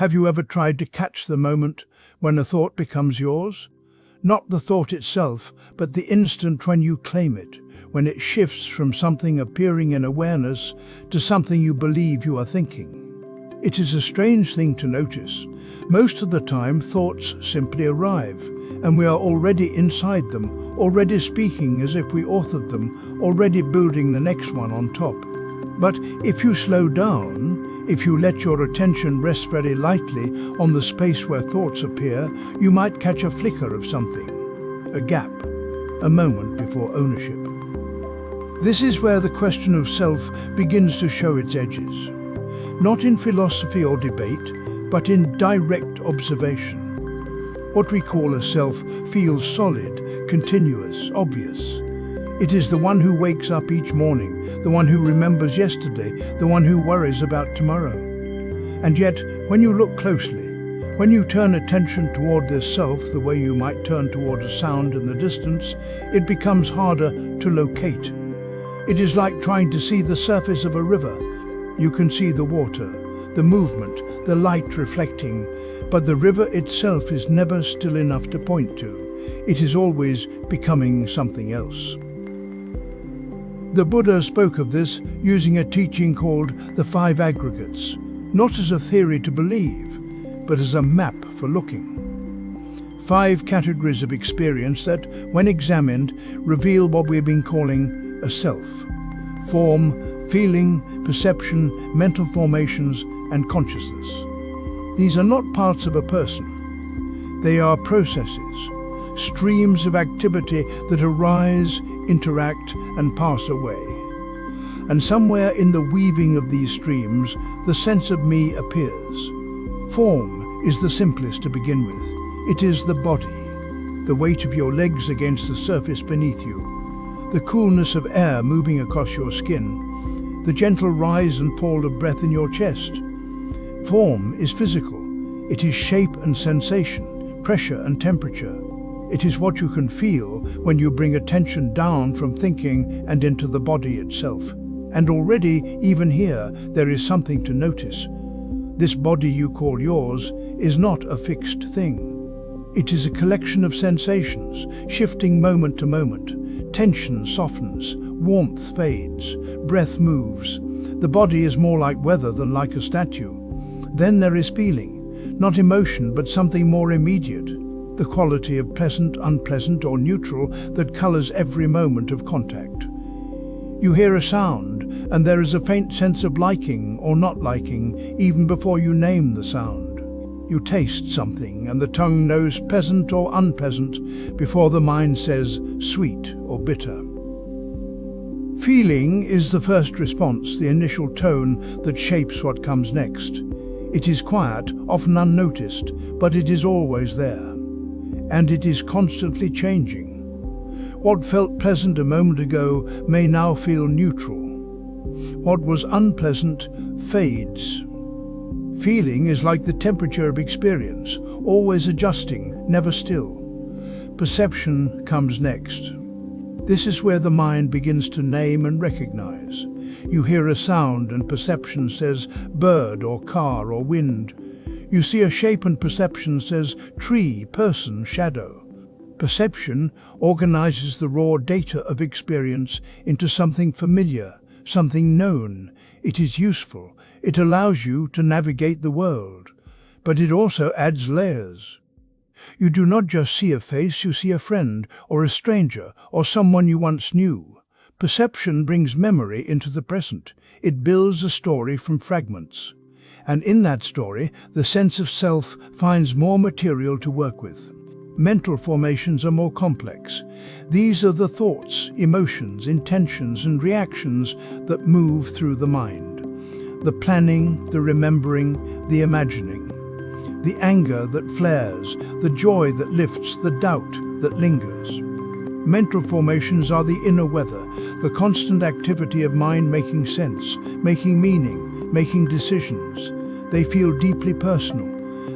Have you ever tried to catch the moment when a thought becomes yours? Not the thought itself, but the instant when you claim it, when it shifts from something appearing in awareness to something you believe you are thinking. It is a strange thing to notice. Most of the time, thoughts simply arrive, and we are already inside them, already speaking as if we authored them, already building the next one on top. But if you slow down, if you let your attention rest very lightly on the space where thoughts appear, you might catch a flicker of something, a gap, a moment before ownership. This is where the question of self begins to show its edges. Not in philosophy or debate, but in direct observation. What we call a self feels solid, continuous, obvious. It is the one who wakes up each morning, the one who remembers yesterday, the one who worries about tomorrow. And yet, when you look closely, when you turn attention toward this self the way you might turn toward a sound in the distance, it becomes harder to locate. It is like trying to see the surface of a river. You can see the water, the movement, the light reflecting, but the river itself is never still enough to point to. It is always becoming something else. The Buddha spoke of this using a teaching called the five aggregates, not as a theory to believe, but as a map for looking. 5 categories of experience that, when examined, reveal what we've been calling a self. Form, feeling, perception, mental formations, and consciousness. These are not parts of a person. They are processes, streams of activity that arise, interact, and pass away. And somewhere in the weaving of these streams, the sense of me appears. Form is the simplest to begin with. It is the body, the weight of your legs against the surface beneath you, the coolness of air moving across your skin, the gentle rise and fall of breath in your chest. Form is physical. It is shape and sensation, pressure and temperature. It is what you can feel when you bring attention down from thinking and into the body itself. And already, even here, there is something to notice. This body you call yours is not a fixed thing. It is a collection of sensations, shifting moment to moment. Tension softens, warmth fades, breath moves. The body is more like weather than like a statue. Then there is feeling, not emotion but something more immediate. The quality of pleasant, unpleasant, or neutral that colors every moment of contact. You hear a sound, and there is a faint sense of liking or not liking even before you name the sound. You taste something, and the tongue knows pleasant or unpleasant before the mind says sweet or bitter. Feeling is the first response, the initial tone that shapes what comes next. It is quiet, often unnoticed, but it is always there. And it is constantly changing. What felt pleasant a moment ago may now feel neutral. What was unpleasant fades. Feeling is like the temperature of experience, always adjusting, never still. Perception comes next. This is where the mind begins to name and recognize. You hear a sound and perception says bird or car or wind. You see a shape and perception says tree, person, shadow. Perception organizes the raw data of experience into something familiar, something known. It is useful. It allows you to navigate the world. But it also adds layers. You do not just see a face, you see a friend, or a stranger, or someone you once knew. Perception brings memory into the present. It builds a story from fragments. And in that story, the sense of self finds more material to work with. Mental formations are more complex. These are the thoughts, emotions, intentions, and reactions that move through the mind. The planning, the remembering, the imagining. The anger that flares, the joy that lifts, the doubt that lingers. Mental formations are the inner weather, the constant activity of mind making sense, making meaning, making decisions. They feel deeply personal.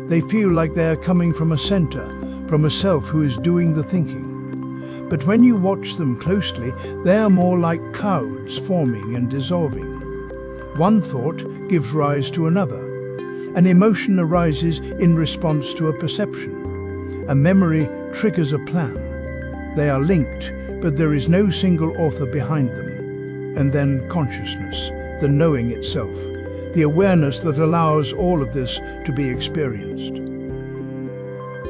They feel like they are coming from a center, from a self who is doing the thinking. But when you watch them closely, they are more like clouds forming and dissolving. One thought gives rise to another. An emotion arises in response to a perception. A memory triggers a plan. They are linked, but there is no single author behind them. And then consciousness, the knowing itself, the awareness that allows all of this to be experienced.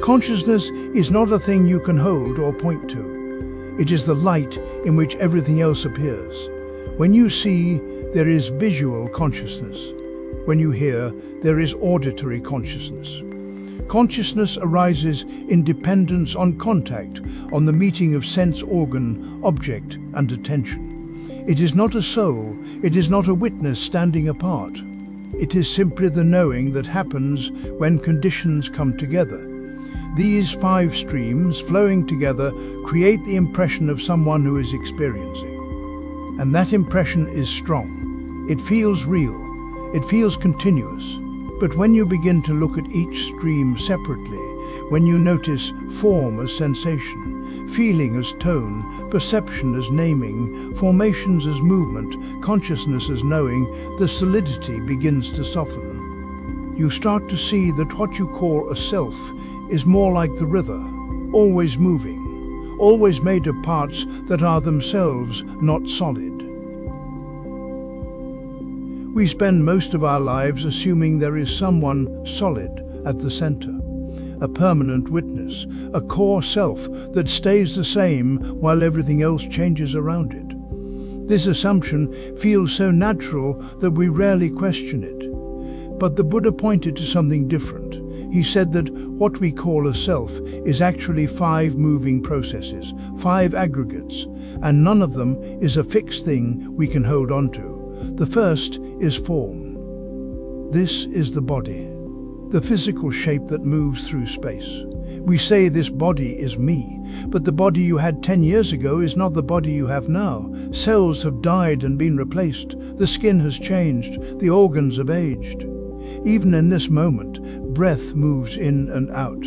Consciousness is not a thing you can hold or point to. It is the light in which everything else appears. When you see, there is visual consciousness. When you hear, there is auditory consciousness. Consciousness arises in dependence on contact, on the meeting of sense organ, object, and attention. It is not a soul, it is not a witness standing apart. It is simply the knowing that happens when conditions come together. These 5 streams flowing together create the impression of someone who is experiencing. And that impression is strong. It feels real. It feels continuous. But when you begin to look at each stream separately, when you notice form as sensation, feeling as tone, perception as naming, formations as movement, consciousness as knowing, the solidity begins to soften. You start to see that what you call a self is more like the river, always moving, always made of parts that are themselves not solid. We spend most of our lives assuming there is someone solid at the center, a permanent witness, a core self that stays the same while everything else changes around it. This assumption feels so natural that we rarely question it. But the Buddha pointed to something different. He said that what we call a self is actually 5 moving processes, 5 aggregates, and none of them is a fixed thing we can hold on to. The first is form. This is the body, the physical shape that moves through space. We say this body is me, but the body you had 10 years ago is not the body you have now. Cells have died and been replaced. The skin has changed. The organs have aged. Even in this moment, breath moves in and out.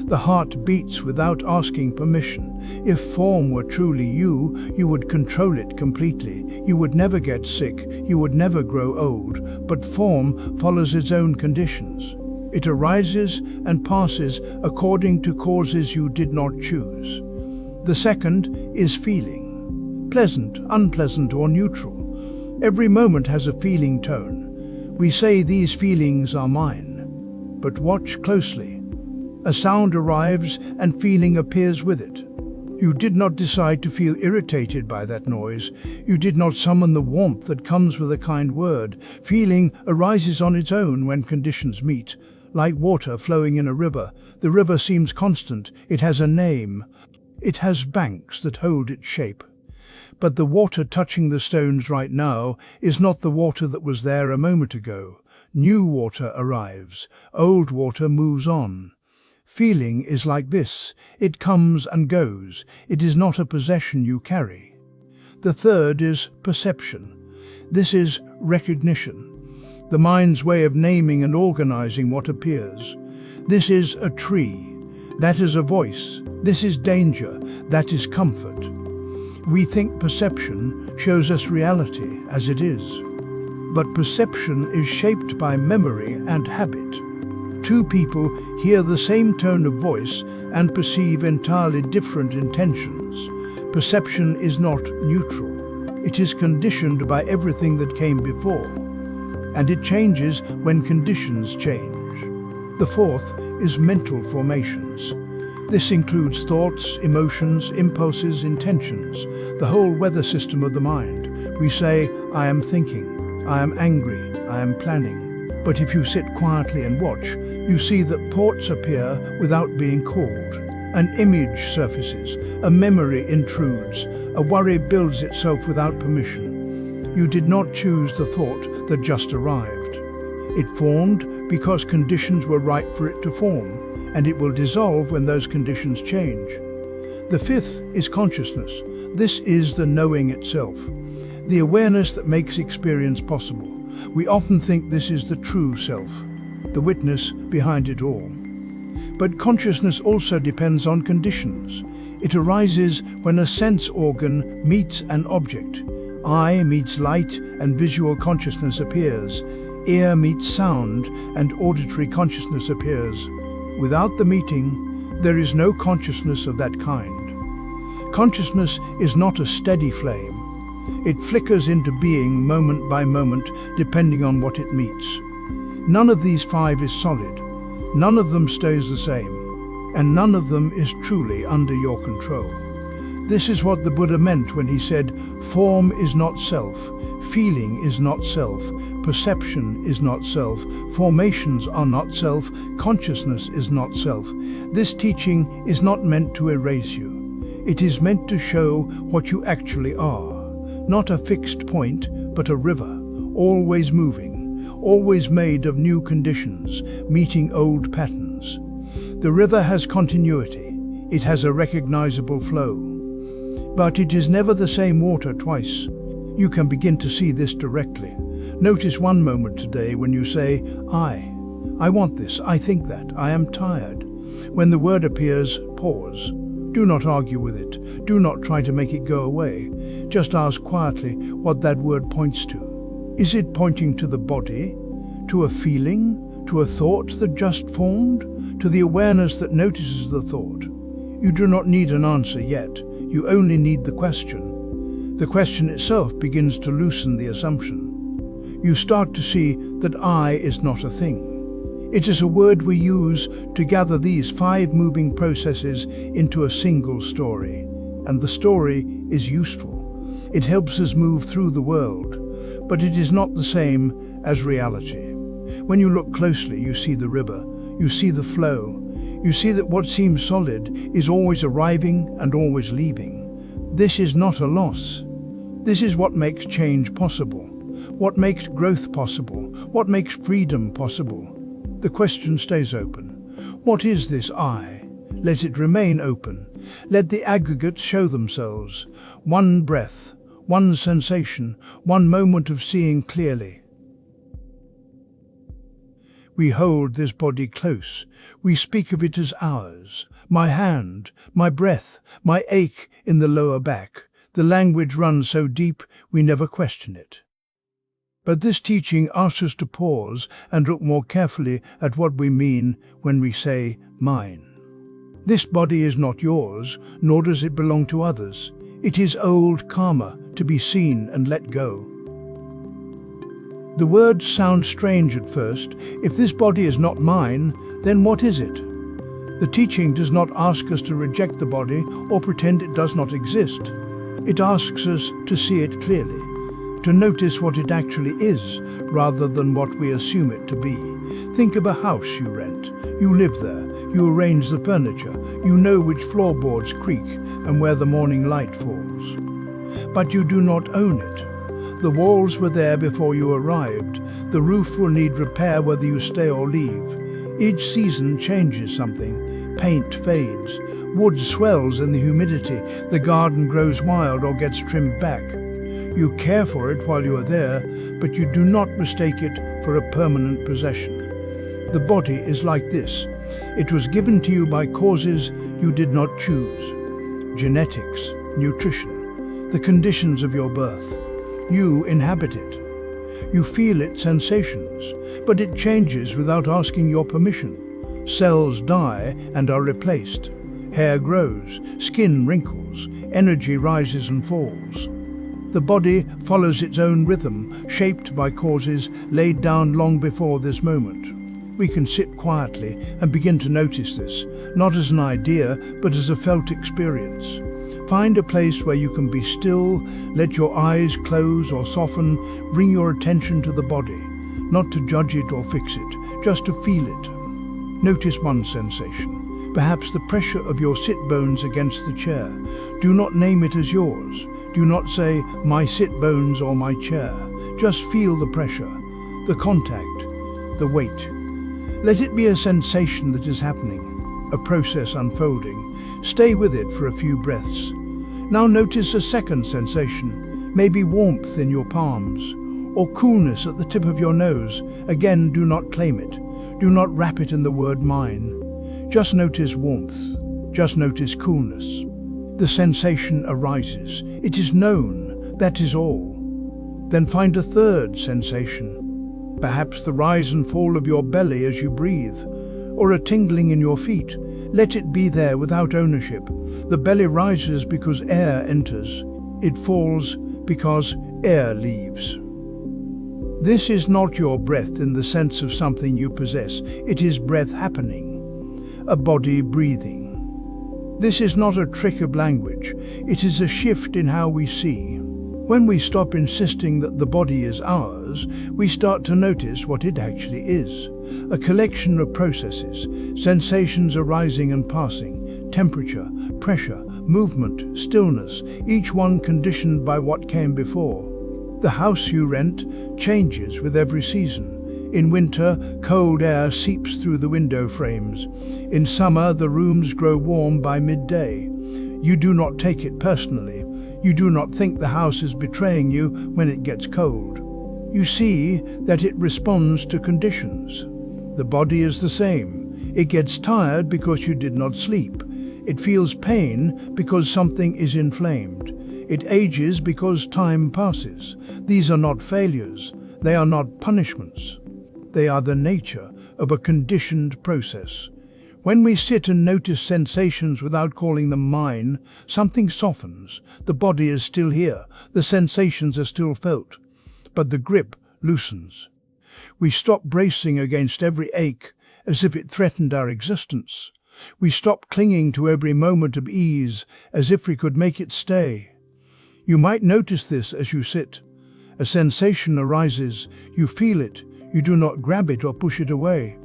The heart beats without asking permission. If form were truly you, you would control it completely. You would never get sick. You would never grow old. But form follows its own conditions. It arises and passes according to causes you did not choose. The second is feeling. Pleasant, unpleasant, or neutral. Every moment has a feeling tone. We say these feelings are mine. But watch closely. A sound arrives and feeling appears with it. You did not decide to feel irritated by that noise. You did not summon the warmth that comes with a kind word. Feeling arises on its own when conditions meet. Like water flowing in a river, the river seems constant. It has a name. It has banks that hold its shape. But the water touching the stones right now is not the water that was there a moment ago. New water arrives. Old water moves on. Feeling is like this. It comes and goes. It is not a possession you carry. The third is perception. This is recognition, the mind's way of naming and organizing what appears. This is a tree. That is a voice. This is danger. That is comfort. We think perception shows us reality as it is. But perception is shaped by memory and habit. 2 people hear the same tone of voice and perceive entirely different intentions. Perception is not neutral. It is conditioned by everything that came before. And it changes when conditions change. The fourth is mental formations. This includes thoughts, emotions, impulses, intentions, the whole weather system of the mind. We say, I am thinking, I am angry, I am planning. But if you sit quietly and watch, you see that thoughts appear without being called. An image surfaces, a memory intrudes, a worry builds itself without permission. You did not choose the thought that just arrived. It formed because conditions were right for it to form, and it will dissolve when those conditions change. The fifth is consciousness. This is the knowing itself, the awareness that makes experience possible. We often think this is the true self, the witness behind it all. But consciousness also depends on conditions. It arises when a sense organ meets an object. Eye meets light and visual consciousness appears. Ear meets sound and auditory consciousness appears. Without the meeting, there is no consciousness of that kind. Consciousness is not a steady flame. It flickers into being moment by moment, depending on what it meets. None of these five is solid. None of them stays the same. And none of them is truly under your control. This is what the Buddha meant when he said, form is not self, feeling is not self, perception is not self, formations are not self, consciousness is not self. This teaching is not meant to erase you. It is meant to show what you actually are. Not a fixed point, but a river, always moving, always made of new conditions, meeting old patterns. The river has continuity. It has a recognizable flow. But it is never the same water twice. You can begin to see this directly. Notice one moment today when you say, I want this, I think that, I am tired. When the word appears, pause. Do not argue with it. Do not try to make it go away. Just ask quietly what that word points to. Is it pointing to the body? To a feeling? To a thought that just formed? To the awareness that notices the thought? You do not need an answer yet. You only need the question. The question itself begins to loosen the assumption. You start to see that I is not a thing. It is a word we use to gather these five moving processes into a single story. And the story is useful. It helps us move through the world, but it is not the same as reality. When you look closely, you see the river, you see the flow. You see that what seems solid is always arriving and always leaving. This is not a loss. This is what makes change possible, what makes growth possible, what makes freedom possible. The question stays open. What is this I? Let it remain open. Let the aggregates show themselves. One breath, one sensation, one moment of seeing clearly. We hold this body close. We speak of it as ours. My hand, my breath, my ache in the lower back. The language runs so deep we never question it. But this teaching asks us to pause and look more carefully at what we mean when we say mine. This body is not yours, nor does it belong to others. It is old karma to be seen and let go. The words sound strange at first. If this body is not mine, then what is it? The teaching does not ask us to reject the body or pretend it does not exist. It asks us to see it clearly, to notice what it actually is, rather than what we assume it to be. Think of a house you rent. You live there. You arrange the furniture. You know which floorboards creak and where the morning light falls. But you do not own it. The walls were there before you arrived. The roof will need repair whether you stay or leave. Each season changes something. Paint fades. Wood swells in the humidity. The garden grows wild or gets trimmed back. You care for it while you are there, but you do not mistake it for a permanent possession. The body is like this. It was given to you by causes you did not choose. Genetics, nutrition, the conditions of your birth. You inhabit it. You feel its sensations, but it changes without asking your permission. Cells die and are replaced. Hair grows, skin wrinkles, energy rises and falls. The body follows its own rhythm, shaped by causes laid down long before this moment. We can sit quietly and begin to notice this, not as an idea, but as a felt experience. Find a place where you can be still, let your eyes close or soften, bring your attention to the body, not to judge it or fix it, just to feel it. Notice one sensation, perhaps the pressure of your sit bones against the chair. Do not name it as yours. Do not say, my sit bones or my chair. Just feel the pressure, the contact, the weight. Let it be a sensation that is happening, a process unfolding. Stay with it for a few breaths. Now notice a second sensation, maybe warmth in your palms, or coolness at the tip of your nose. Again, do not claim it. Do not wrap it in the word mine. Just notice warmth. Just notice coolness. The sensation arises. It is known. That is all. Then find a third sensation. Perhaps the rise and fall of your belly as you breathe, or a tingling in your feet. Let it be there without ownership. The belly rises because air enters. It falls because air leaves. This is not your breath in the sense of something you possess. It is breath happening, a body breathing. This is not a trick of language. It is a shift in how we see. When we stop insisting that the body is ours, we start to notice what it actually is. A collection of processes, sensations arising and passing, temperature, pressure, movement, stillness, each one conditioned by what came before. The house you rent changes with every season. In winter, cold air seeps through the window frames. In summer, the rooms grow warm by midday. You do not take it personally. You do not think the house is betraying you when it gets cold. You see that it responds to conditions. The body is the same. It gets tired because you did not sleep. It feels pain because something is inflamed. It ages because time passes. These are not failures. They are not punishments. They are the nature of a conditioned process. When we sit and notice sensations without calling them mine, something softens. The body is still here. The sensations are still felt. But the grip loosens. We stop bracing against every ache as if it threatened our existence. We stop clinging to every moment of ease as if we could make it stay. You might notice this as you sit. A sensation arises. You feel it. You do not grab it or push it away.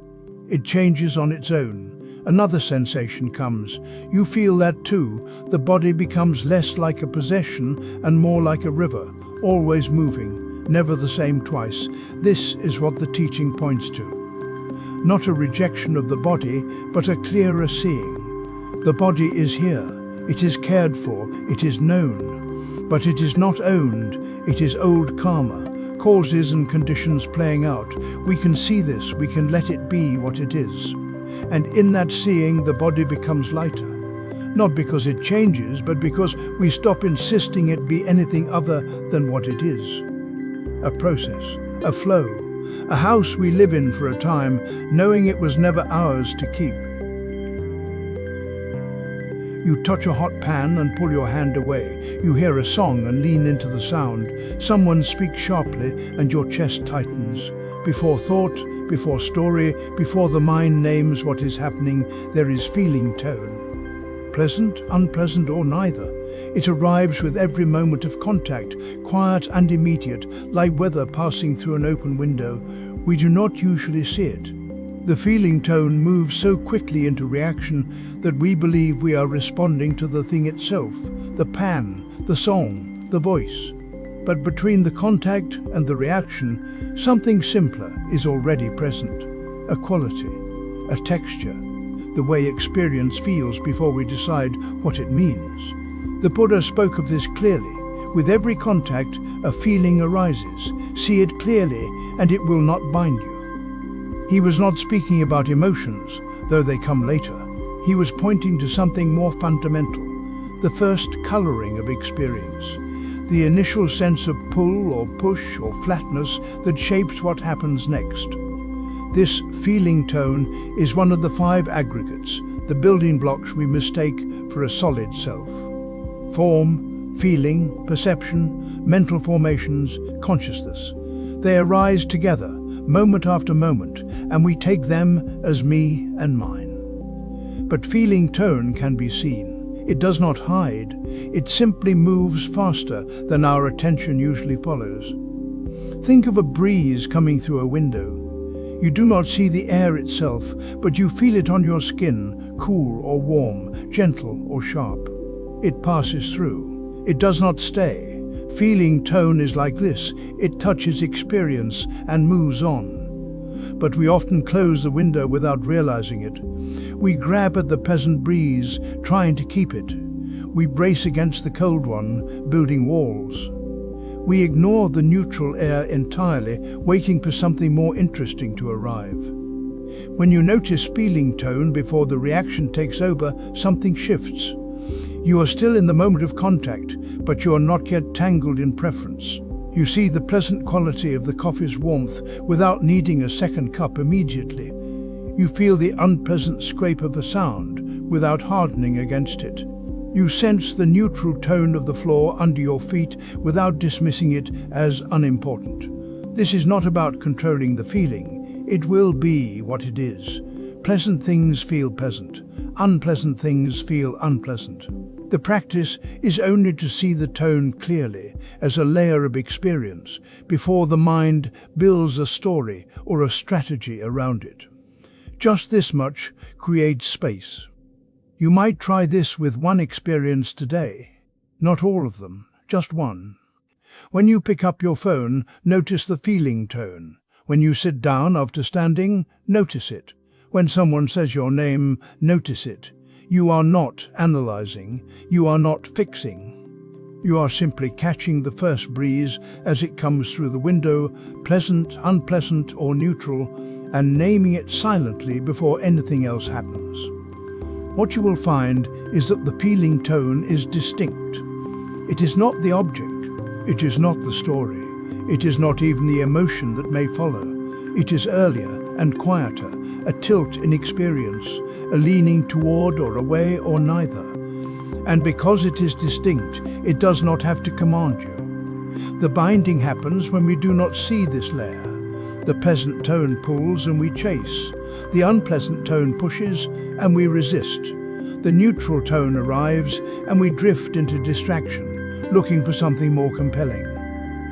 It changes on its own. Another sensation comes. You feel that too. The body becomes less like a possession and more like a river, always moving, never the same twice. This is what the teaching points to. Not a rejection of the body, but a clearer seeing. The body is here. It is cared for. It is known. But it is not owned. It is old karma, causes and conditions playing out. We can see this. We can let it be what it is. And in that seeing, the body becomes lighter. Not because it changes, but because we stop insisting it be anything other than what it is. A process, a flow, a house we live in for a time, knowing it was never ours to keep. You touch a hot pan and pull your hand away. You hear a song and lean into the sound. Someone speaks sharply and your chest tightens. Before thought, before story, before the mind names what is happening, there is feeling tone. Pleasant, unpleasant, or neither. It arrives with every moment of contact, quiet and immediate, like weather passing through an open window. We do not usually see it. The feeling tone moves so quickly into reaction that we believe we are responding to the thing itself, the pan, the song, the voice. But between the contact and the reaction, something simpler is already present. A quality, a texture, the way experience feels before we decide what it means. The Buddha spoke of this clearly. With every contact, a feeling arises. See it clearly, and it will not bind you. He was not speaking about emotions, though they come later. He was pointing to something more fundamental, the first coloring of experience. The initial sense of pull or push or flatness that shapes what happens next. This feeling tone is one of the 5 aggregates, the building blocks we mistake for a solid self. Form, feeling, perception, mental formations, consciousness. They arise together, moment after moment, and we take them as me and mine. But feeling tone can be seen. It does not hide. It simply moves faster than our attention usually follows. Think of a breeze coming through a window. You do not see the air itself, but you feel it on your skin, cool or warm, gentle or sharp. It passes through. It does not stay. Feeling tone is like this. It touches experience and moves on. But we often close the window without realizing it. We grab at the pleasant breeze, trying to keep it. We brace against the cold one, building walls. We ignore the neutral air entirely, waiting for something more interesting to arrive. When you notice feeling tone before the reaction takes over, something shifts. You are still in the moment of contact, but you are not yet tangled in preference. You see the pleasant quality of the coffee's warmth without needing a second cup immediately. You feel the unpleasant scrape of a sound without hardening against it. You sense the neutral tone of the floor under your feet without dismissing it as unimportant. This is not about controlling the feeling. It will be what it is. Pleasant things feel pleasant. Unpleasant things feel unpleasant. The practice is only to see the tone clearly as a layer of experience before the mind builds a story or a strategy around it. Just this much creates space. You might try this with one experience today. Not all of them, just one. When you pick up your phone, notice the feeling tone. When you sit down after standing, notice it. When someone says your name, notice it. You are not analyzing, you are not fixing. You are simply catching the first breeze as it comes through the window, pleasant, unpleasant, or neutral, and naming it silently before anything else happens. What you will find is that the feeling tone is distinct. It is not the object, it is not the story, it is not even the emotion that may follow. It is earlier and quieter, a tilt in experience, a leaning toward or away or neither. And because it is distinct, it does not have to command you. The binding happens when we do not see this layer. The pleasant tone pulls and we chase. The unpleasant tone pushes and we resist. The neutral tone arrives and we drift into distraction, looking for something more compelling.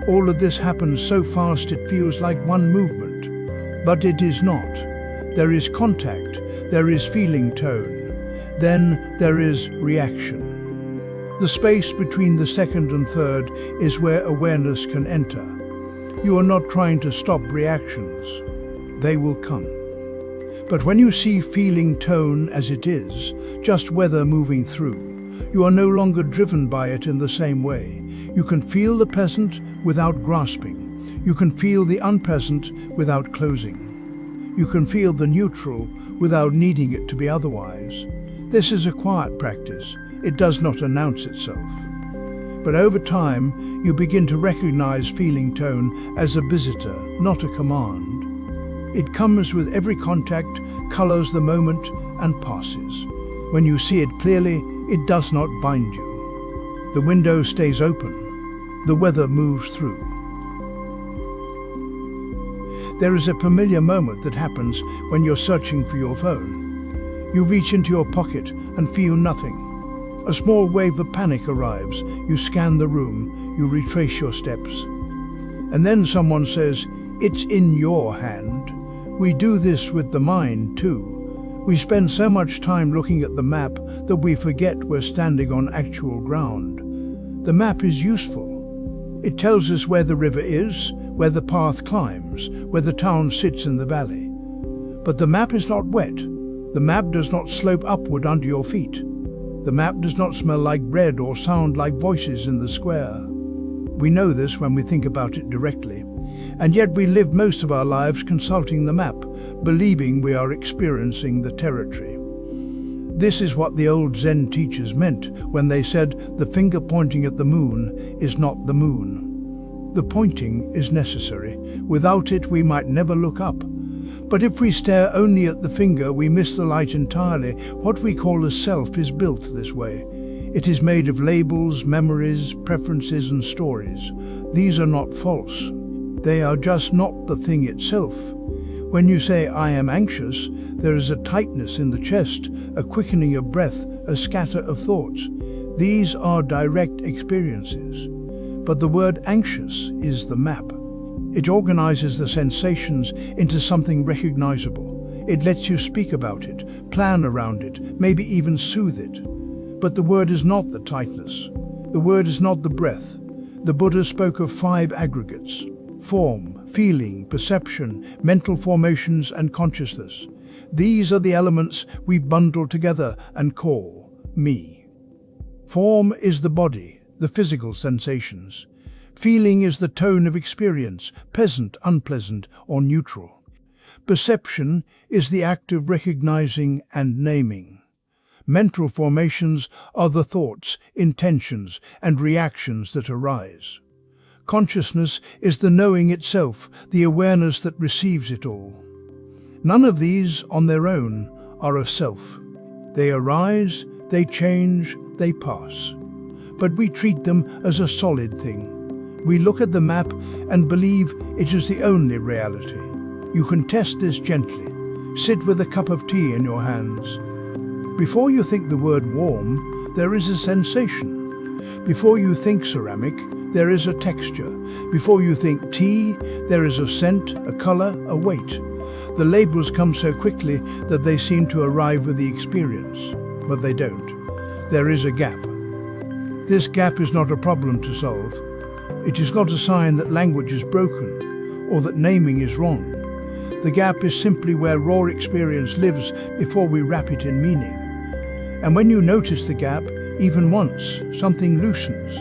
All of this happens so fast it feels like one movement, but it is not. There is contact, there is feeling tone, then there is reaction. The space between the second and third is where awareness can enter. You are not trying to stop reactions. They will come. But when you see feeling tone as it is, just weather moving through, you are no longer driven by it in the same way. You can feel the pleasant without grasping. You can feel the unpleasant without closing. You can feel the neutral without needing it to be otherwise. This is a quiet practice. It does not announce itself. But over time, you begin to recognize feeling tone as a visitor, not a command. It comes with every contact, colors the moment, and passes. When you see it clearly, it does not bind you. The window stays open. The weather moves through. There is a familiar moment that happens when you're searching for your phone. You reach into your pocket and feel nothing. A small wave of panic arrives. You scan the room. You retrace your steps. And then someone says, "It's in your hand." We do this with the mind too. We spend so much time looking at the map that we forget we're standing on actual ground. The map is useful. It tells us where the river is, where the path climbs, where the town sits in the valley. But the map is not wet. The map does not slope upward under your feet. The map does not smell like bread or sound like voices in the square. We know this when we think about it directly, and yet we live most of our lives consulting the map, believing we are experiencing the territory. This is what the old Zen teachers meant when they said the finger pointing at the moon is not the moon. The pointing is necessary. Without it, we might never look up. But if we stare only at the finger, we miss the light entirely. What we call a self is built this way. It is made of labels, memories, preferences, and stories. These are not false. They are just not the thing itself. When you say, "I am anxious," there is a tightness in the chest, a quickening of breath, a scatter of thoughts. These are direct experiences. But the word anxious is the map. It organizes the sensations into something recognizable. It lets you speak about it, plan around it, maybe even soothe it. But the word is not the tightness. The word is not the breath. The Buddha spoke of 5 aggregates: form, feeling, perception, mental formations, and consciousness. These are the elements we bundle together and call me. Form is the body, the physical sensations. Feeling is the tone of experience, pleasant, unpleasant, or neutral. Perception is the act of recognizing and naming. Mental formations are the thoughts, intentions, and reactions that arise. Consciousness is the knowing itself, the awareness that receives it all. None of these, on their own, are a self. They arise, they change, they pass. But we treat them as a solid thing. We look at the map and believe it is the only reality. You can test this gently. Sit with a cup of tea in your hands. Before you think the word warm, there is a sensation. Before you think ceramic, there is a texture. Before you think tea, there is a scent, a color, a weight. The labels come so quickly that they seem to arrive with the experience, but they don't. There is a gap. This gap is not a problem to solve. It is not a sign that language is broken or that naming is wrong. The gap is simply where raw experience lives before we wrap it in meaning. And when you notice the gap, even once, something loosens.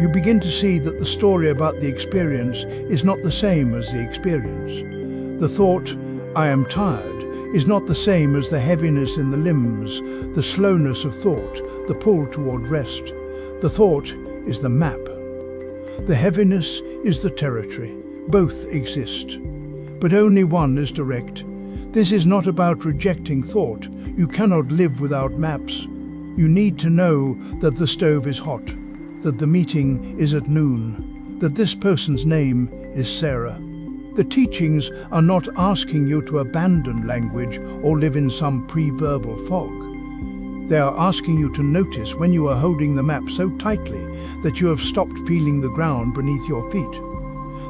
You begin to see that the story about the experience is not the same as the experience. The thought, "I am tired," is not the same as the heaviness in the limbs, the slowness of thought, the pull toward rest. The thought is the map. The heaviness is the territory. Both exist. But only one is direct. This is not about rejecting thought. You cannot live without maps. You need to know that the stove is hot, that the meeting is at noon, that this person's name is Sarah. The teachings are not asking you to abandon language or live in some pre-verbal fog. They are asking you to notice when you are holding the map so tightly that you have stopped feeling the ground beneath your feet.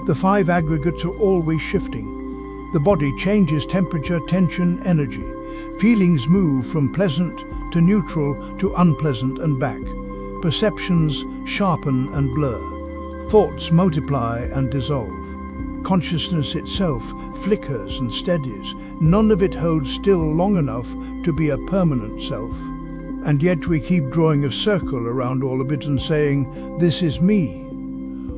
The 5 aggregates are always shifting. The body changes temperature, tension, energy. Feelings move from pleasant to neutral to unpleasant and back. Perceptions sharpen and blur. Thoughts multiply and dissolve. Consciousness itself flickers and steadies. None of it holds still long enough to be a permanent self. And yet we keep drawing a circle around all of it and saying, "This is me."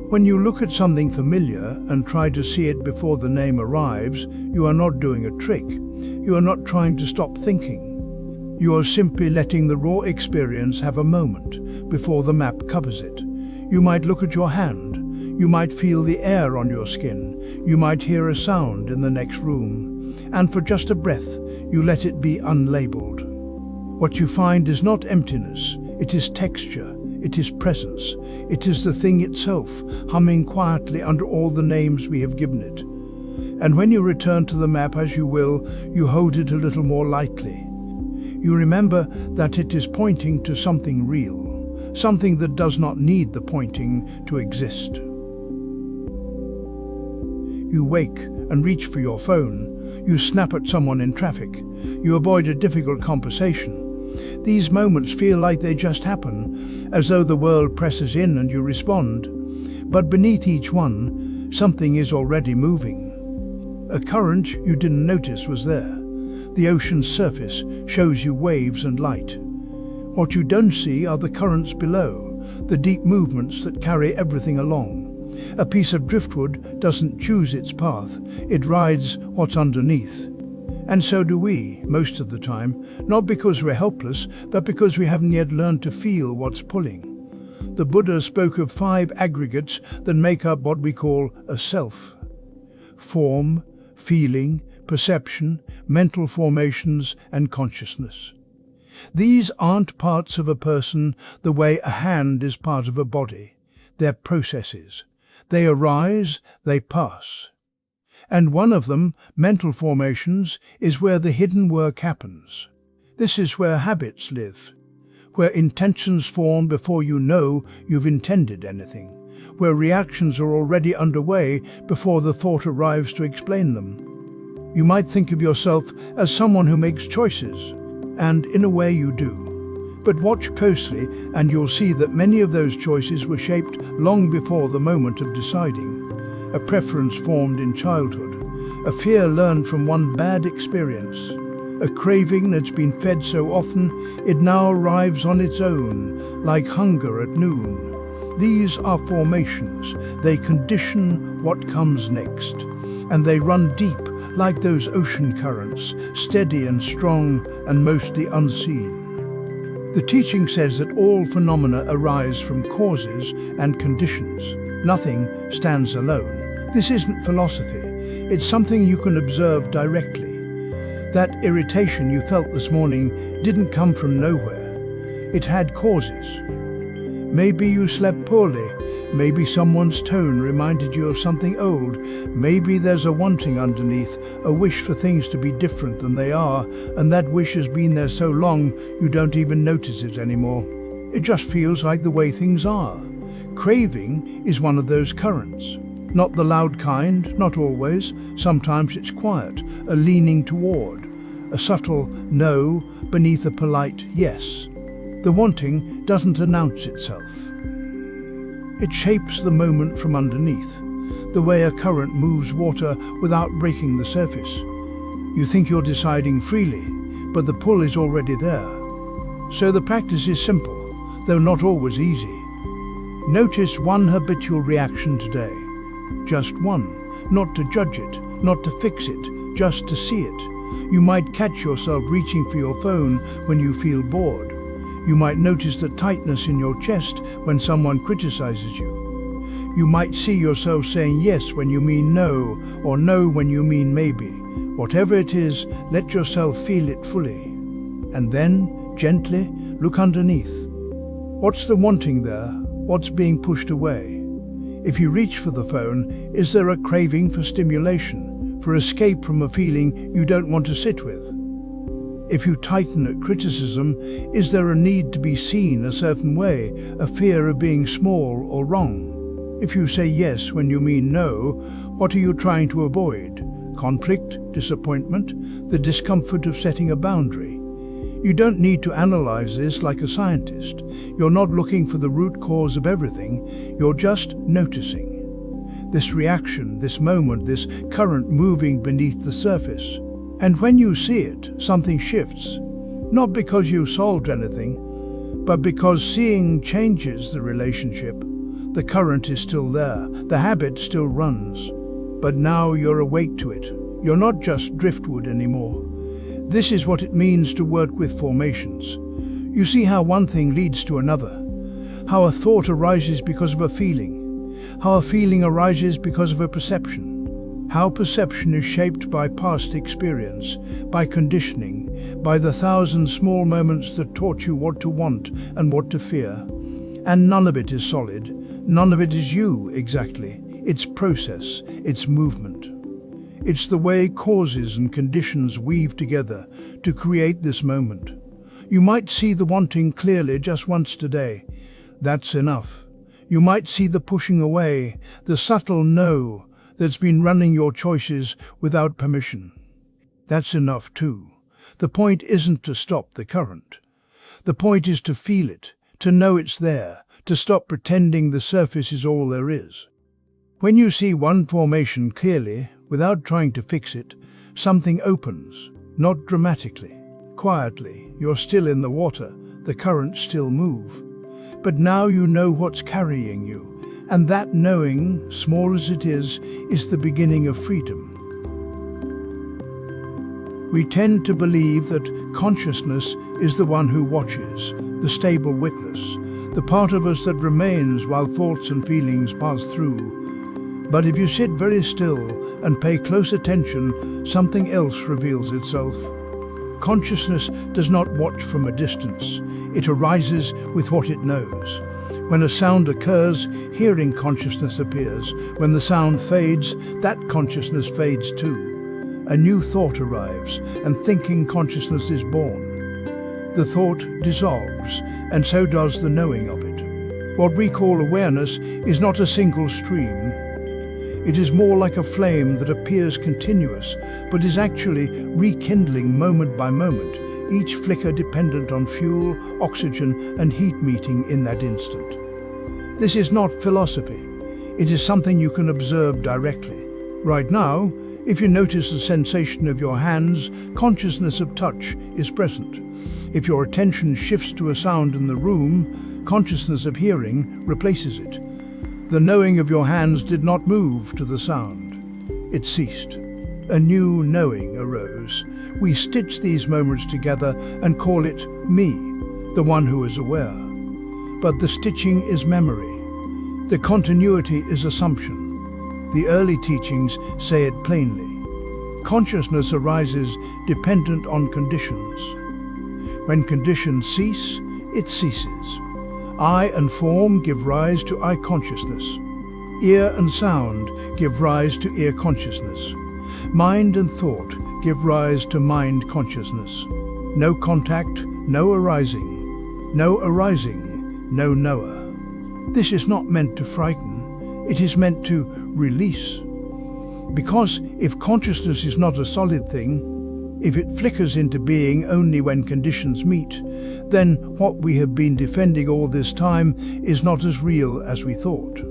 When you look at something familiar and try to see it before the name arrives, you are not doing a trick. You are not trying to stop thinking. You are simply letting the raw experience have a moment before the map covers it. You might look at your hand. You might feel the air on your skin. You might hear a sound in the next room. And for just a breath, you let it be unlabeled. What you find is not emptiness. It is texture. It is presence. It is the thing itself, humming quietly under all the names we have given it. And when you return to the map as you will, you hold it a little more lightly. You remember that it is pointing to something real, something that does not need the pointing to exist. You wake and reach for your phone. You snap at someone in traffic. You avoid a difficult conversation. These moments feel like they just happen, as though the world presses in and you respond. But beneath each one, something is already moving. A current you didn't notice was there. The ocean's surface shows you waves and light. What you don't see are the currents below, the deep movements that carry everything along. A piece of driftwood doesn't choose its path, it rides what's underneath. And so do we, most of the time, not because we're helpless, but because we haven't yet learned to feel what's pulling. The Buddha spoke of 5 aggregates that make up what we call a self. Form, feeling, perception, mental formations, and consciousness. These aren't parts of a person the way a hand is part of a body. They're processes. They arise, they pass. And one of them, mental formations, is where the hidden work happens. This is where habits live, where intentions form before you know you've intended anything, where reactions are already underway before the thought arrives to explain them. You might think of yourself as someone who makes choices, and in a way you do. But watch closely and you'll see that many of those choices were shaped long before the moment of deciding. A preference formed in childhood, a fear learned from one bad experience, a craving that's been fed so often it now arrives on its own, like hunger at noon. These are formations. They condition what comes next, and they run deep like those ocean currents, steady and strong and mostly unseen. The teaching says that all phenomena arise from causes and conditions. Nothing stands alone. This isn't philosophy. It's something you can observe directly. That irritation you felt this morning didn't come from nowhere. It had causes. Maybe you slept poorly. Maybe someone's tone reminded you of something old. Maybe there's a wanting underneath, a wish for things to be different than they are, and that wish has been there so long you don't even notice it anymore. It just feels like the way things are. Craving is one of those currents. Not the loud kind, not always. Sometimes it's quiet, a leaning toward, a subtle no beneath a polite yes. The wanting doesn't announce itself. It shapes the moment from underneath, the way a current moves water without breaking the surface. You think you're deciding freely, but the pull is already there. So the practice is simple, though not always easy. Notice one habitual reaction today. Just one. Not to judge it, not to fix it, just to see it. You might catch yourself reaching for your phone when you feel bored. You might notice the tightness in your chest when someone criticizes you. You might see yourself saying yes when you mean no, or no when you mean maybe. Whatever it is, let yourself feel it fully. And then, gently, look underneath. What's the wanting there? What's being pushed away? If you reach for the phone, is there a craving for stimulation, for escape from a feeling you don't want to sit with? If you tighten at criticism, is there a need to be seen a certain way, a fear of being small or wrong? If you say yes when you mean no, what are you trying to avoid? Conflict, disappointment, the discomfort of setting a boundary. You don't need to analyze this like a scientist. You're not looking for the root cause of everything, you're just noticing. This reaction, this moment, this current moving beneath the surface. And when you see it, something shifts. Not because you solved anything, but because seeing changes the relationship. The current is still there, the habit still runs. But now you're awake to it. You're not just driftwood anymore. This is what it means to work with formations. You see how one thing leads to another, how a thought arises because of a feeling, how a feeling arises because of a perception, how perception is shaped by past experience, by conditioning, by the thousand small moments that taught you what to want and what to fear. And none of it is solid, none of it is you exactly. It's process, it's movement. It's the way causes and conditions weave together to create this moment. You might see the wanting clearly just once today. That's enough. You might see the pushing away, the subtle no that's been running your choices without permission. That's enough too. The point isn't to stop the current. The point is to feel it, to know it's there, to stop pretending the surface is all there is. When you see one formation clearly, without trying to fix it, something opens, not dramatically, quietly. You're still in the water, the currents still move. But now you know what's carrying you, and that knowing, small as it is the beginning of freedom. We tend to believe that consciousness is the one who watches, the stable witness, the part of us that remains while thoughts and feelings pass through. But if you sit very still and pay close attention, something else reveals itself. Consciousness does not watch from a distance. It arises with what it knows. When a sound occurs, hearing consciousness appears. When the sound fades, that consciousness fades too. A new thought arrives, and thinking consciousness is born. The thought dissolves, and so does the knowing of it. What we call awareness is not a single stream. It is more like a flame that appears continuous, but is actually rekindling moment by moment, each flicker dependent on fuel, oxygen, and heat meeting in that instant. This is not philosophy. It is something you can observe directly. Right now, if you notice the sensation of your hands, consciousness of touch is present. If your attention shifts to a sound in the room, consciousness of hearing replaces it. The knowing of your hands did not move to the sound. It ceased. A new knowing arose. We stitch these moments together and call it me, the one who is aware. But the stitching is memory. The continuity is assumption. The early teachings say it plainly. Consciousness arises dependent on conditions. When conditions cease, it ceases. Eye and form give rise to eye consciousness. Ear and sound give rise to ear consciousness. Mind and thought give rise to mind consciousness. No contact, no arising. No arising, no knower. This is not meant to frighten, it is meant to release. Because if consciousness is not a solid thing, if it flickers into being only when conditions meet, then what we have been defending all this time is not as real as we thought.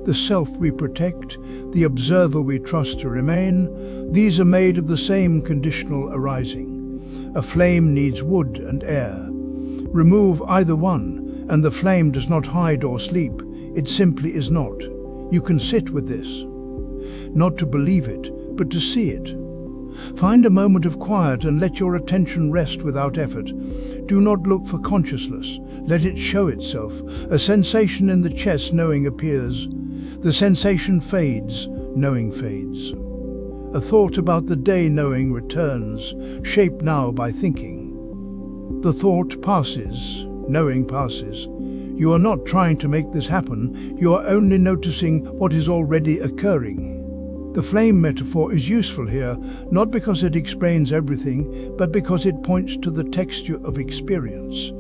The self we protect, the observer we trust to remain, these are made of the same conditional arising. A flame needs wood and air. Remove either one, and the flame does not hide or sleep. It simply is not. You can sit with this. Not to believe it, but to see it. Find a moment of quiet and let your attention rest without effort. Do not look for consciousness. Let it show itself. A sensation in the chest, knowing appears. The sensation fades, knowing fades. A thought about the day, knowing returns, shaped now by thinking. The thought passes, knowing passes. You are not trying to make this happen, you are only noticing what is already occurring. The flame metaphor is useful here, not because it explains everything, but because it points to the texture of experience.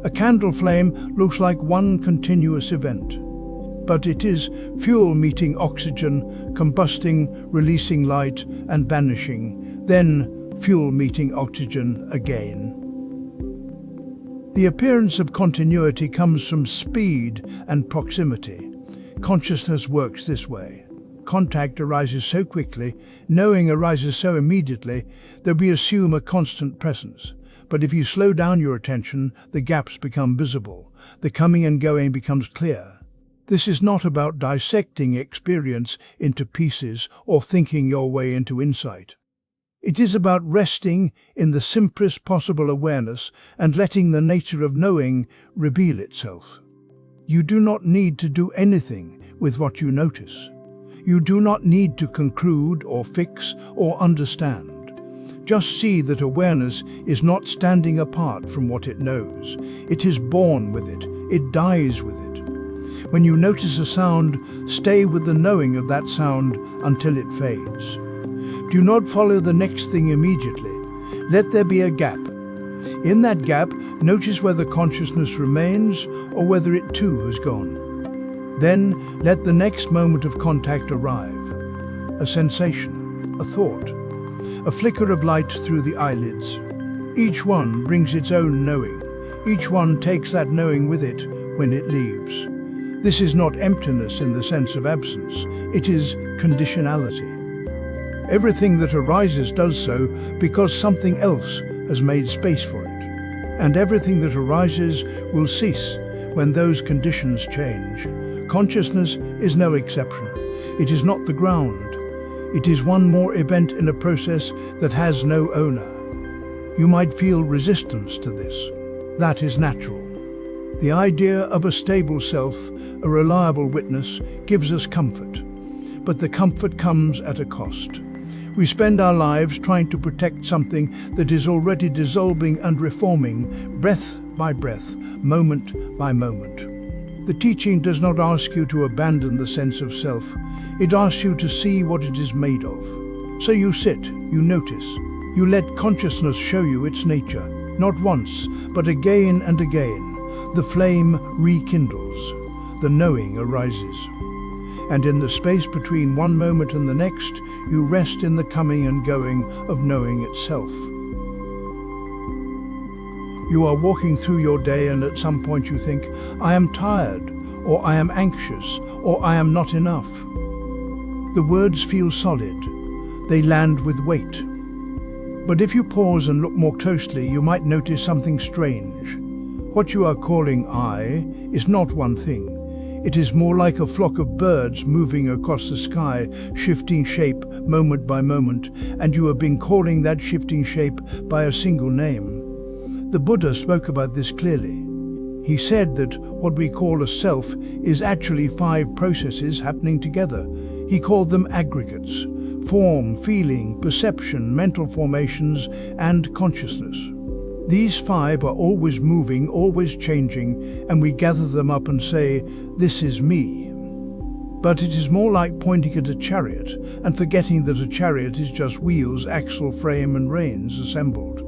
A candle flame looks like one continuous event, but it is fuel meeting oxygen, combusting, releasing light, and vanishing, then fuel meeting oxygen again. The appearance of continuity comes from speed and proximity. Consciousness works this way. Contact arises so quickly, knowing arises so immediately, that we assume a constant presence. But if you slow down your attention, the gaps become visible. The coming and going becomes clear. This is not about dissecting experience into pieces or thinking your way into insight. It is about resting in the simplest possible awareness and letting the nature of knowing reveal itself. You do not need to do anything with what you notice. You do not need to conclude or fix or understand. Just see that awareness is not standing apart from what it knows. It is born with it. It dies with it. When you notice a sound, stay with the knowing of that sound until it fades. Do not follow the next thing immediately. Let there be a gap. In that gap, notice whether consciousness remains or whether it too has gone. Then let the next moment of contact arrive. A sensation, a thought, a flicker of light through the eyelids. Each one brings its own knowing. Each one takes that knowing with it when it leaves. This is not emptiness in the sense of absence. It is conditionality. Everything that arises does so because something else has made space for it. And everything that arises will cease when those conditions change. Consciousness is no exception. It is not the ground. It is one more event in a process that has no owner. You might feel resistance to this. That is natural. The idea of a stable self, a reliable witness, gives us comfort. But the comfort comes at a cost. We spend our lives trying to protect something that is already dissolving and reforming, breath by breath, moment by moment. The teaching does not ask you to abandon the sense of self. It asks you to see what it is made of. So you sit, you notice. You let consciousness show you its nature. Not once, but again and again. The flame rekindles. The knowing arises. And in the space between one moment and the next, you rest in the coming and going of knowing itself. You are walking through your day and at some point you think, I am tired, or I am anxious, or I am not enough. The words feel solid. They land with weight. But if you pause and look more closely, you might notice something strange. What you are calling I is not one thing. It is more like a flock of birds moving across the sky, shifting shape moment by moment, and you have been calling that shifting shape by a single name. The Buddha spoke about this clearly. He said that what we call a self is actually 5 processes happening together. He called them aggregates: form, feeling, perception, mental formations, and consciousness. These 5 are always moving, always changing, and we gather them up and say, "This is me." But it is more like pointing at a chariot and forgetting that a chariot is just wheels, axle, frame, and reins assembled.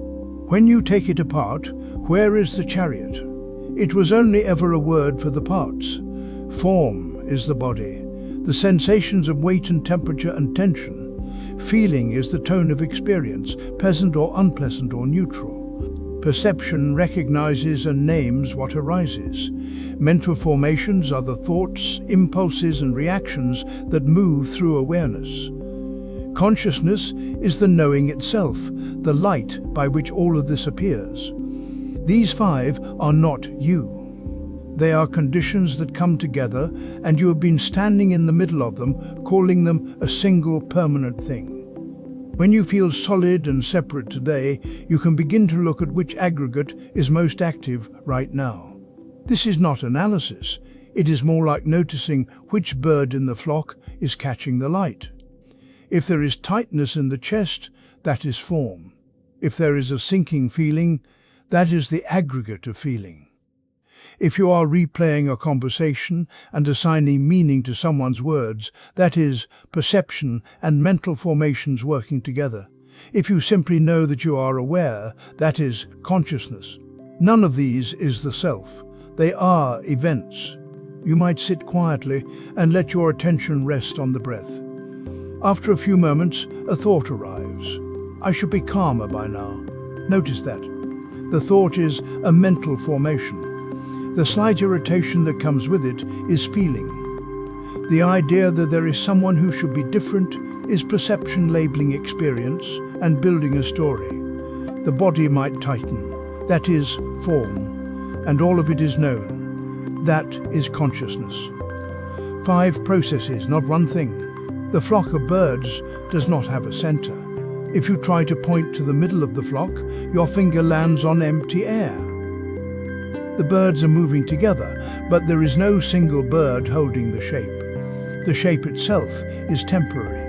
When you take it apart, where is the chariot? It was only ever a word for the parts. Form is the body, the sensations of weight and temperature and tension. Feeling is the tone of experience, pleasant or unpleasant or neutral. Perception recognizes and names what arises. Mental formations are the thoughts, impulses, and reactions that move through awareness. Consciousness is the knowing itself, the light by which all of this appears. These 5 are not you. They are conditions that come together, and you have been standing in the middle of them, calling them a single permanent thing. When you feel solid and separate today, you can begin to look at which aggregate is most active right now. This is not analysis. It is more like noticing which bird in the flock is catching the light. If there is tightness in the chest, that is form. If there is a sinking feeling, that is the aggregate of feeling. If you are replaying a conversation and assigning meaning to someone's words, that is perception and mental formations working together. If you simply know that you are aware, that is consciousness. None of these is the self. They are events. You might sit quietly and let your attention rest on the breath. After a few moments, a thought arrives. I should be calmer by now. Notice that. The thought is a mental formation. The slight irritation that comes with it is feeling. The idea that there is someone who should be different is perception labeling experience and building a story. The body might tighten. That is form. And all of it is known. That is consciousness. 5 processes, not one thing. The flock of birds does not have a center. If you try to point to the middle of the flock, your finger lands on empty air. The birds are moving together, but there is no single bird holding the shape. The shape itself is temporary.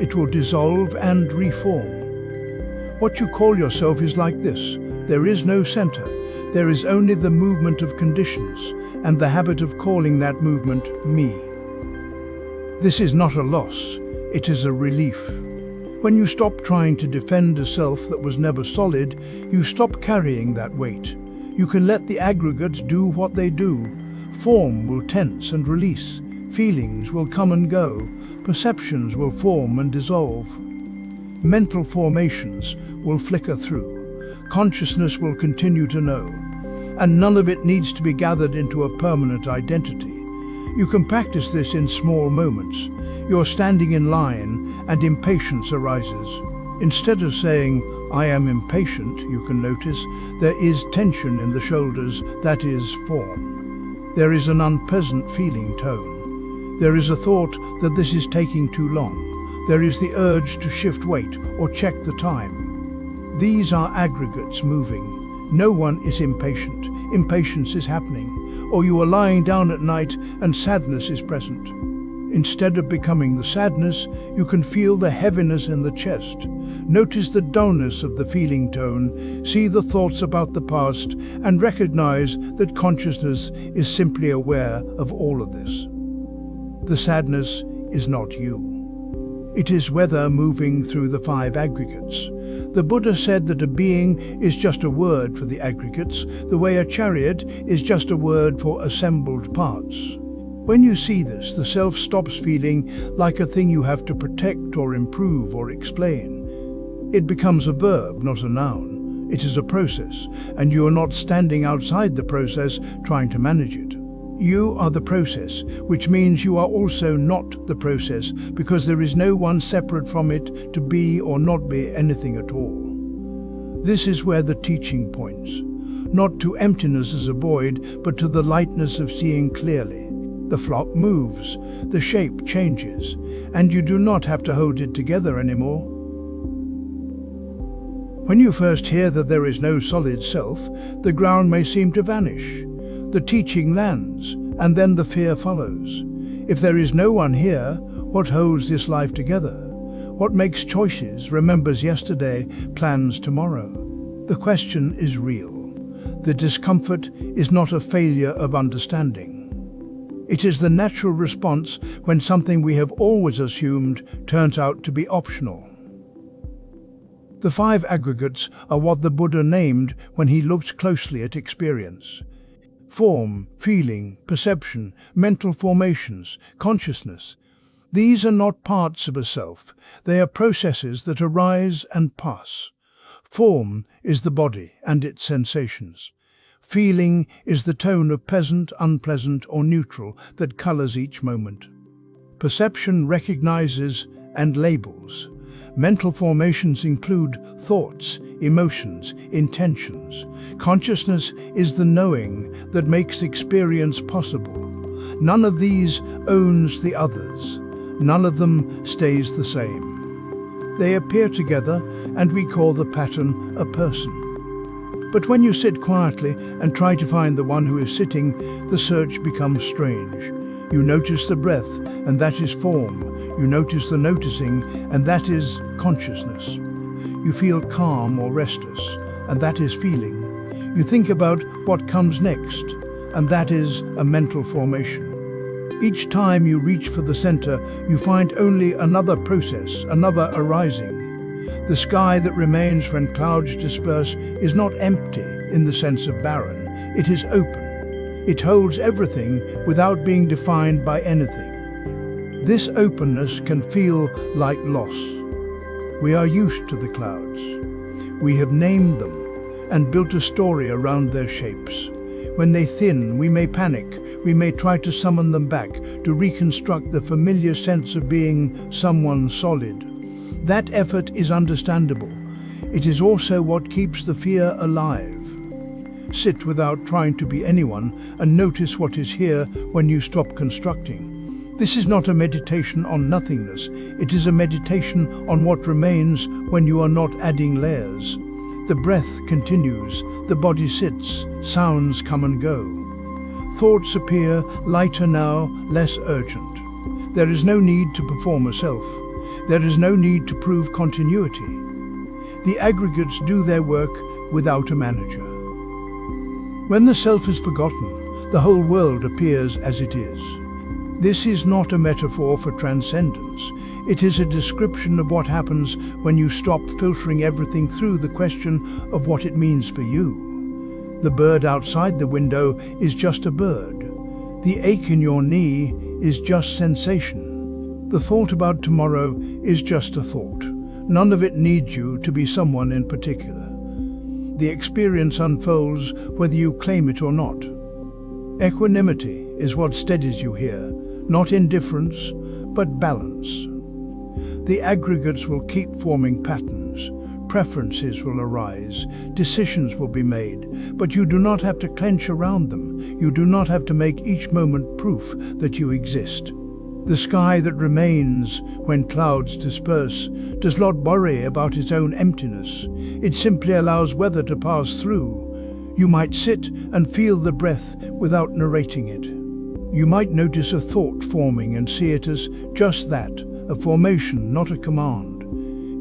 It will dissolve and reform. What you call yourself is like this. There is no center. There is only the movement of conditions, and the habit of calling that movement me. This is not a loss. It is a relief. When you stop trying to defend a self that was never solid, you stop carrying that weight. You can let the aggregates do what they do. Form will tense and release. Feelings will come and go. Perceptions will form and dissolve. Mental formations will flicker through. Consciousness will continue to know. And none of it needs to be gathered into a permanent identity. You can practice this in small moments. You're standing in line and impatience arises. Instead of saying, "I am impatient," you can notice there is tension in the shoulders, that is form. There is an unpleasant feeling tone. There is a thought that this is taking too long. There is the urge to shift weight or check the time. These are aggregates moving. No one is impatient. Impatience is happening. Or you are lying down at night and sadness is present. Instead of becoming the sadness, you can feel the heaviness in the chest. Notice the dullness of the feeling tone, see the thoughts about the past, and recognize that consciousness is simply aware of all of this. The sadness is not you. It is weather moving through the 5 aggregates. The Buddha said that a being is just a word for the aggregates, the way a chariot is just a word for assembled parts. When you see this, the self stops feeling like a thing you have to protect or improve or explain. It becomes a verb, not a noun. It is a process, and you are not standing outside the process trying to manage it. You are the process, which means you are also not the process, because there is no one separate from it to be or not be anything at all. This is where the teaching points, not to emptiness as a void, but to the lightness of seeing clearly. The flock moves, the shape changes, and you do not have to hold it together anymore. When you first hear that there is no solid self, the ground may seem to vanish. The teaching lands, and then the fear follows. If there is no one here, what holds this life together? What makes choices, remembers yesterday, plans tomorrow? The question is real. The discomfort is not a failure of understanding. It is the natural response when something we have always assumed turns out to be optional. The five aggregates are what the Buddha named when he looked closely at experience. Form, feeling, perception, mental formations, consciousness. These are not parts of a self. They are processes that arise and pass. Form is the body and its sensations. Feeling is the tone of pleasant, unpleasant, or neutral that colors each moment. Perception recognizes and labels. Mental formations include thoughts, emotions, intentions. Consciousness is the knowing that makes experience possible. None of these owns the others. None of them stays the same. They appear together, and we call the pattern a person. But when you sit quietly and try to find the one who is sitting, the search becomes strange. You notice the breath, and that is form. You notice the noticing, and that is consciousness. You feel calm or restless, and that is feeling. You think about what comes next, and that is a mental formation. Each time you reach for the center, you find only another process, another arising. The sky that remains when clouds disperse is not empty in the sense of barren. It is open. It holds everything without being defined by anything. This openness can feel like loss. We are used to the clouds. We have named them and built a story around their shapes. When they thin, we may panic. We may try to summon them back, to reconstruct the familiar sense of being someone solid. That effort is understandable. It is also what keeps the fear alive. Sit without trying to be anyone and notice what is here when you stop constructing. This is not a meditation on nothingness. It is a meditation on what remains when you are not adding layers. The breath continues, the body sits, sounds come and go. Thoughts appear, lighter now, less urgent. There is no need to perform a self. There is no need to prove continuity. The aggregates do their work without a manager. When the self is forgotten, the whole world appears as it is. This is not a metaphor for transcendence. It is a description of what happens when you stop filtering everything through the question of what it means for you. The bird outside the window is just a bird. The ache in your knee is just sensation. The thought about tomorrow is just a thought. None of it needs you to be someone in particular. The experience unfolds whether you claim it or not. Equanimity is what steadies you here, not indifference, but balance. The aggregates will keep forming patterns. Preferences will arise, decisions will be made, but you do not have to clench around them. You do not have to make each moment proof that you exist. The sky that remains when clouds disperse does not worry about its own emptiness. It simply allows weather to pass through. You might sit and feel the breath without narrating it. You might notice a thought forming and see it as just that, a formation, not a command.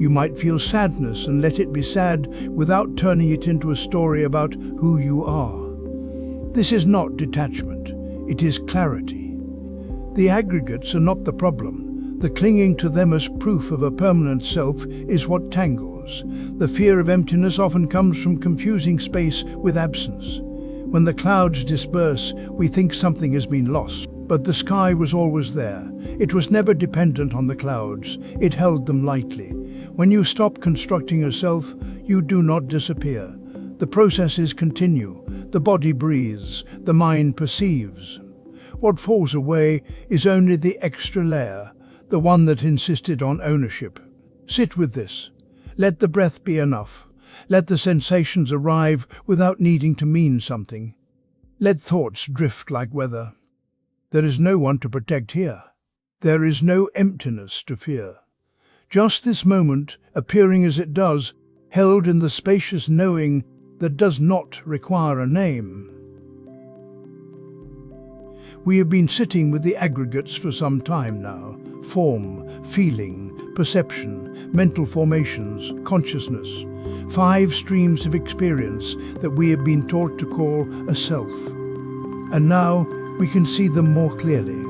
You might feel sadness and let it be sad without turning it into a story about who you are. This is not detachment, it is clarity. The aggregates are not the problem. The clinging to them as proof of a permanent self is what tangles. The fear of emptiness often comes from confusing space with absence. When the clouds disperse, we think something has been lost. But the sky was always there. It was never dependent on the clouds. It held them lightly. When you stop constructing yourself, you do not disappear. The processes continue. The body breathes. The mind perceives. What falls away is only the extra layer, the one that insisted on ownership. Sit with this. Let the breath be enough. Let the sensations arrive without needing to mean something. Let thoughts drift like weather. There is no one to protect here. There is no emptiness to fear. Just this moment, appearing as it does, held in the spacious knowing that does not require a name. We have been sitting with the aggregates for some time now. Form, feeling, perception, mental formations, consciousness. 5 streams of experience that we have been taught to call a self. And now we can see them more clearly.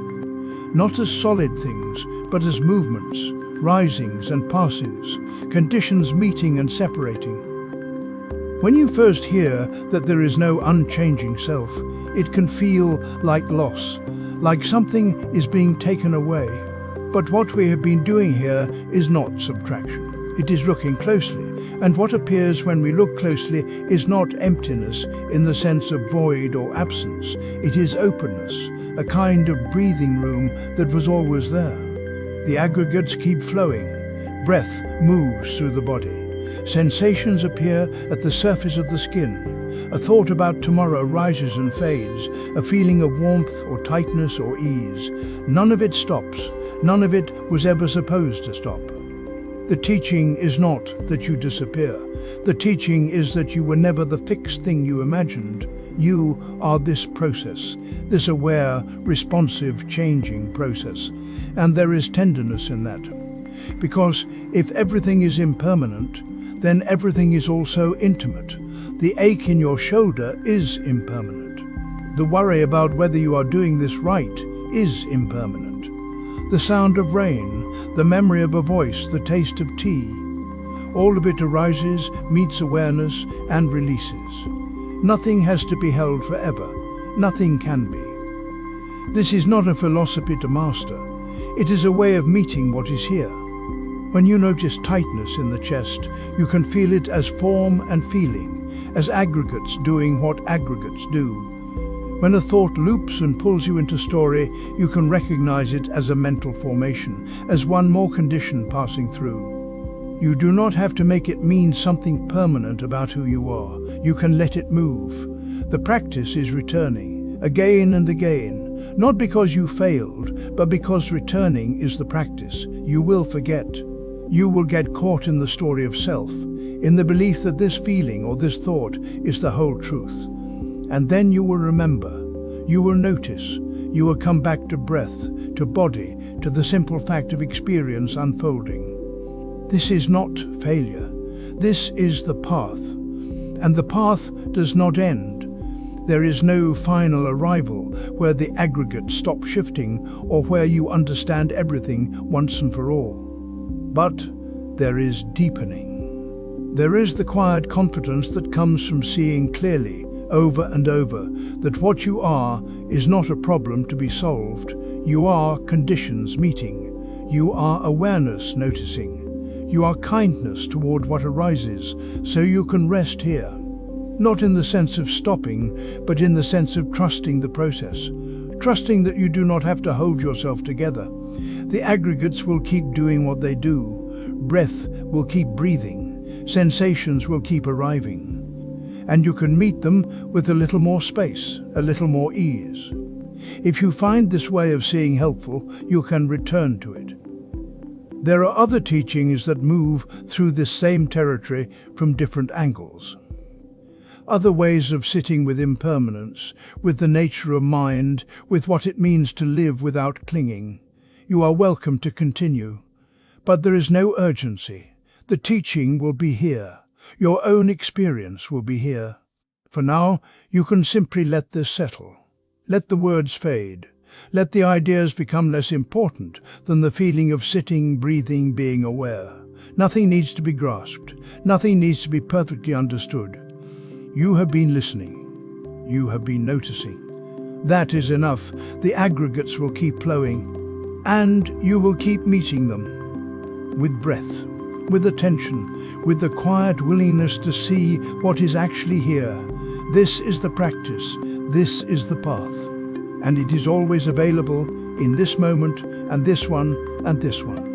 Not as solid things, but as movements, risings and passings, conditions meeting and separating. When you first hear that there is no unchanging self, it can feel like loss, like something is being taken away. But what we have been doing here is not subtraction. It is looking closely, and what appears when we look closely is not emptiness in the sense of void or absence. It is openness, a kind of breathing room that was always there. The aggregates keep flowing. Breath moves through the body. Sensations appear at the surface of the skin. A thought about tomorrow rises and fades, a feeling of warmth or tightness or ease. None of it stops. None of it was ever supposed to stop. The teaching is not that you disappear. The teaching is that you were never the fixed thing you imagined. You are this process, this aware, responsive, changing process. And there is tenderness in that. Because if everything is impermanent, then everything is also intimate. The ache in your shoulder is impermanent. The worry about whether you are doing this right is impermanent. The sound of rain, the memory of a voice, the taste of tea, all of it arises, meets awareness, and releases. Nothing has to be held forever. Nothing can be. This is not a philosophy to master. It is a way of meeting what is here. When you notice tightness in the chest, you can feel it as form and feeling, as aggregates doing what aggregates do. When a thought loops and pulls you into story, you can recognize it as a mental formation, as one more condition passing through. You do not have to make it mean something permanent about who you are. You can let it move. The practice is returning, again and again, not because you failed, but because returning is the practice. You will forget. You will get caught in the story of self, in the belief that this feeling or this thought is the whole truth. And then you will remember, you will notice, you will come back to breath, to body, to the simple fact of experience unfolding. This is not failure. This is the path. And the path does not end. There is no final arrival where the aggregates stop shifting or where you understand everything once and for all. But there is deepening. There is the quiet confidence that comes from seeing clearly, over and over, that what you are is not a problem to be solved. You are conditions meeting. You are awareness noticing. You are kindness toward what arises, so you can rest here. Not in the sense of stopping, but in the sense of trusting the process. Trusting that you do not have to hold yourself together. The aggregates will keep doing what they do. Breath will keep breathing. Sensations will keep arriving. And you can meet them with a little more space, a little more ease. If you find this way of seeing helpful, you can return to it. There are other teachings that move through this same territory from different angles. Other ways of sitting with impermanence, with the nature of mind, with what it means to live without clinging. You are welcome to continue. But there is no urgency. The teaching will be here. Your own experience will be here. For now, you can simply let this settle. Let the words fade. Let the ideas become less important than the feeling of sitting, breathing, being aware. Nothing needs to be grasped. Nothing needs to be perfectly understood. You have been listening. You have been noticing. That is enough. The aggregates will keep flowing, and you will keep meeting them. With breath, with attention, with the quiet willingness to see what is actually here. This is the practice. This is the path. And it is always available in this moment, and this one, and this one.